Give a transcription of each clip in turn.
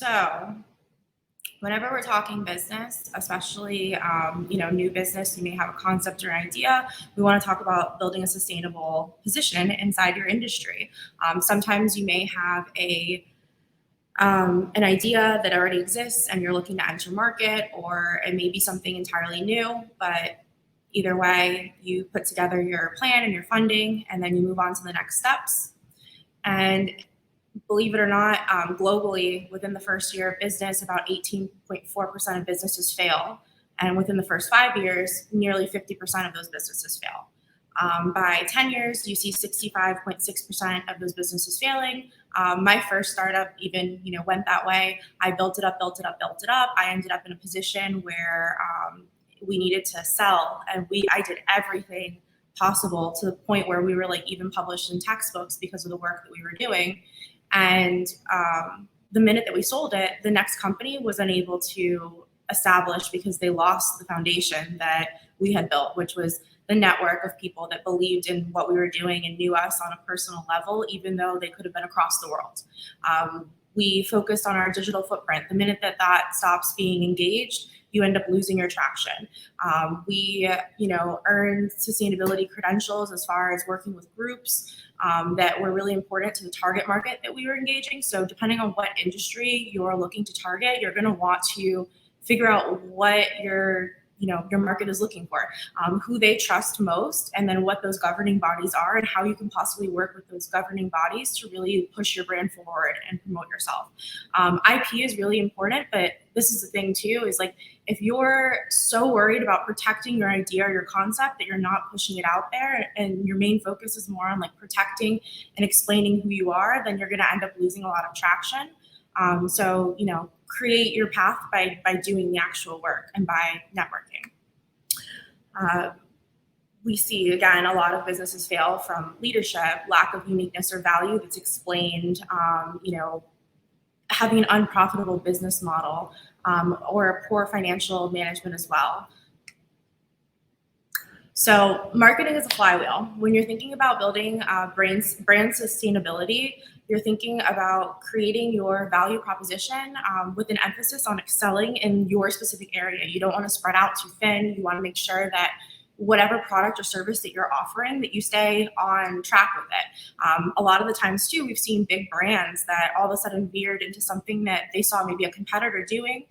So whenever we're talking business, especially new business, you may have a concept or idea. We want to talk about building a sustainable position inside your industry. Sometimes you may have an idea that already exists and you're looking to enter market, or it may be something entirely new, but either way, you put together your plan and your funding, and then you move on to the next steps. And believe it or not, globally, within the first year of business, about 18.4% of businesses fail. And within the first 5 years, nearly 50% of those businesses fail. By 10 years, you see 65.6% of those businesses failing. My first startup even, went that way. I built it up. I ended up in a position where we needed to sell, and I did everything possible to the point where we were even published in textbooks because of the work that we were doing. And the minute that we sold it, the next company was unable to establish because they lost the foundation that we had built, which was the network of people that believed in what we were doing and knew us on a personal level, even though they could have been across the world. We focused on our digital footprint. The minute that stops being engaged, you end up losing your traction. We earned sustainability credentials as far as working with groups that were really important to the target market that we were engaging. So depending on what industry you're looking to target, you're going to want to figure out what your market is looking for, who they trust most, and then what those governing bodies are and how you can possibly work with those governing bodies to really push your brand forward and promote yourself. IP is really important, but this is the thing too, is if you're so worried about protecting your idea or your concept that you're not pushing it out there and your main focus is more on protecting and explaining who you are, then you're going to end up losing a lot of traction. So create your path by doing the actual work and by networking. We see, again, a lot of businesses fail from leadership, lack of uniqueness or value that's explained, having an unprofitable business model, or poor financial management as well. So marketing is a flywheel. When you're thinking about building brand sustainability, you're thinking about creating your value proposition with an emphasis on excelling in your specific area. You don't want to spread out too thin. You want to make sure that whatever product or service that you're offering, that you stay on track with it. A lot of the times too, we've seen big brands that all of a sudden veered into something that they saw maybe a competitor doing,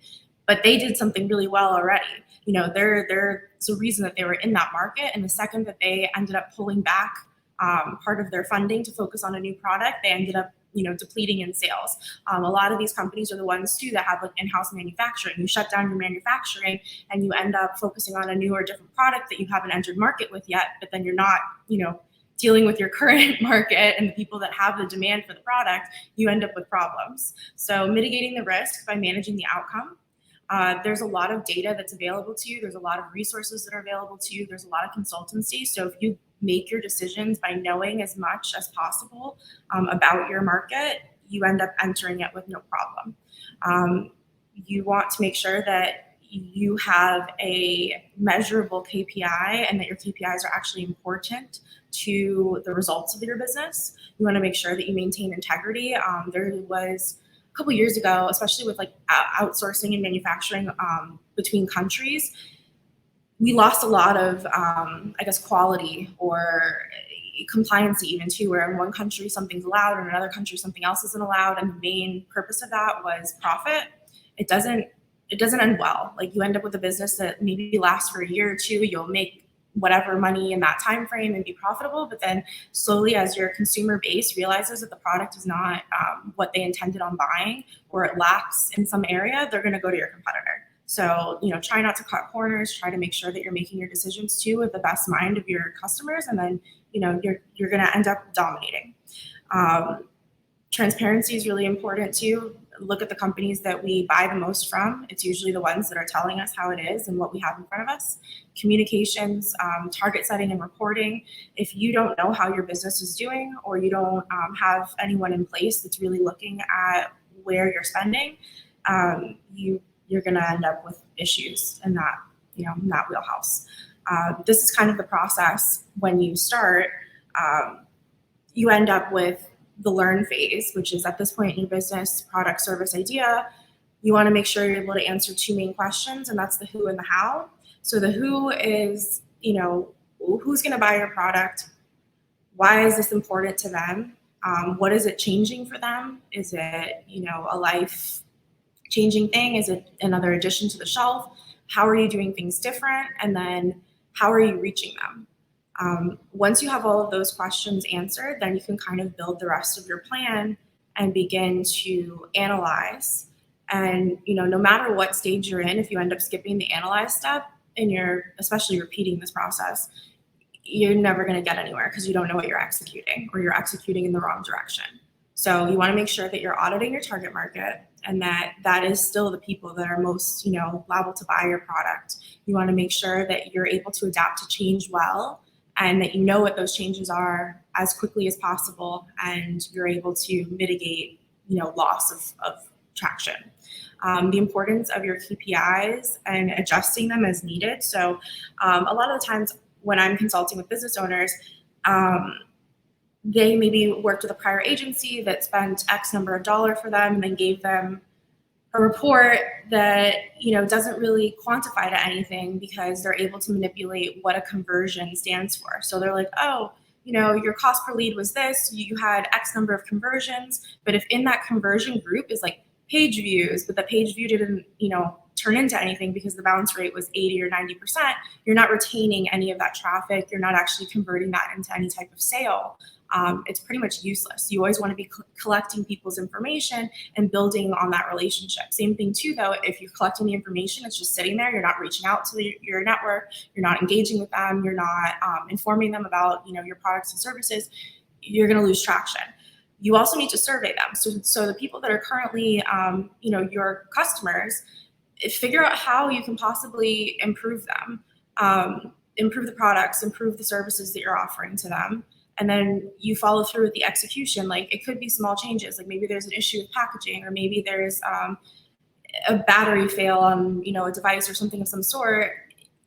but they did something really well already. There's a reason that they were in that market. And the second that they ended up pulling back part of their funding to focus on a new product, they ended up depleting in sales. A lot of these companies are the ones too that have in-house manufacturing. You shut down your manufacturing and you end up focusing on a new or different product that you haven't entered market with yet, but then you're not, dealing with your current market and the people that have the demand for the product, you end up with problems. So mitigating the risk by managing the outcome. There's a lot of data that's available to you. There's a lot of resources that are available to you. There's a lot of consultancy. So if you make your decisions by knowing as much as possible about your market, you end up entering it with no problem. You want to make sure that you have a measurable KPI and that your KPIs are actually important to the results of your business. You want to make sure that you maintain integrity. There was a couple years ago, especially with outsourcing and manufacturing between countries, we lost a lot of, quality or compliance even too, where in one country something's allowed and in another country something else isn't allowed. And the main purpose of that was profit. It doesn't end well. You end up with a business that maybe lasts for a year or two. You'll make whatever money in that time frame and be profitable. But then slowly, as your consumer base realizes that the product is not what they intended on buying, or it lacks in some area, they're going to go to your competitor. So, try not to cut corners, try to make sure that you're making your decisions too with the best mind of your customers. And then, you're going to end up dominating. Transparency is really important too. Look at the companies that we buy the most from. It's usually the ones that are telling us how it is and what we have in front of us. Communications, target setting and reporting. If you don't know how your business is doing, or you don't have anyone in place that's really looking at where you're spending, you're going to end up with issues in that, in that wheelhouse. This is kind of the process when you start. You end up with the learn phase, which is at this point in your business, product, service, idea. You want to make sure you're able to answer two main questions, and that's the who and the how. So the who is, who's going to buy your product? Why is this important to them? What is it changing for them? Is it, a life-changing thing? Is it another addition to the shelf? How are you doing things different? And then how are you reaching them? Once you have all of those questions answered, then you can kind of build the rest of your plan and begin to analyze. And, no matter what stage you're in, if you end up skipping the analyze step and you're especially repeating this process, you're never going to get anywhere because you don't know what you're executing, or you're executing in the wrong direction. So you want to make sure that you're auditing your target market, and that is still the people that are most, liable to buy your product. You want to make sure that you're able to adapt to change well, and that you know what those changes are as quickly as possible, and you're able to mitigate, loss of traction. The importance of your KPIs and adjusting them as needed. So a lot of the times when I'm consulting with business owners, they maybe worked with a prior agency that spent X number of dollars for them and then gave them a report that, doesn't really quantify to anything because they're able to manipulate what a conversion stands for. So they're like, oh, your cost per lead was this, you had X number of conversions, but if in that conversion group is like page views, but the page view didn't, turn into anything because the bounce rate was 80 or 90%, you're not retaining any of that traffic. You're not actually converting that into any type of sale. It's pretty much useless. You always want to be collecting people's information and building on that relationship. Same thing too, though, if you're collecting the information, it's just sitting there. You're not reaching out to your network. You're not engaging with them. You're not informing them about, your products and services. You're going to lose traction. You also need to survey them. So the people that are currently, your customers, figure out how you can possibly improve them, improve the products, improve the services that you're offering to them. And then you follow through with the execution. Like, it could be small changes. Like, maybe there's an issue with packaging, or maybe there's a battery fail on, a device or something of some sort.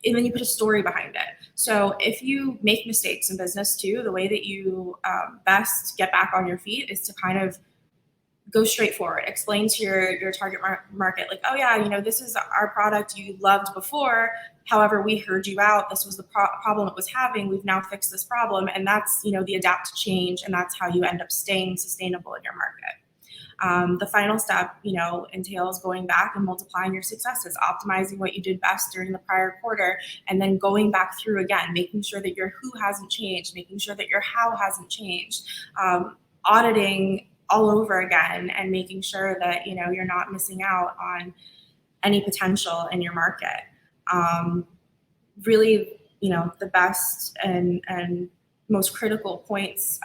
And then you put a story behind it. So if you make mistakes in business too, the way that you best get back on your feet is to kind of go straight forward, explain to your target market, like, oh yeah, this is our product you loved before. However, we heard you out. This was the problem it was having. We've now fixed this problem. And that's, the adapt to change. And that's how you end up staying sustainable in your market. The final step, entails going back and multiplying your successes, optimizing what you did best during the prior quarter, and then going back through again, making sure that your who hasn't changed, making sure that your how hasn't changed, auditing all over again, and making sure that, you're not missing out on any potential in your market. Really, the best and most critical points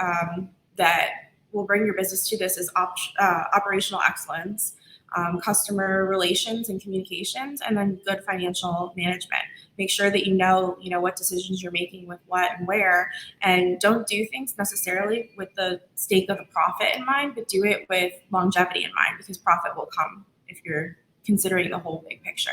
that will bring your business to this is operational excellence, customer relations and communications, and then good financial management. Make sure that you know what decisions you're making with what and where, and don't do things necessarily with the stake of the profit in mind, but do it with longevity in mind, because profit will come if you're considering the whole big picture.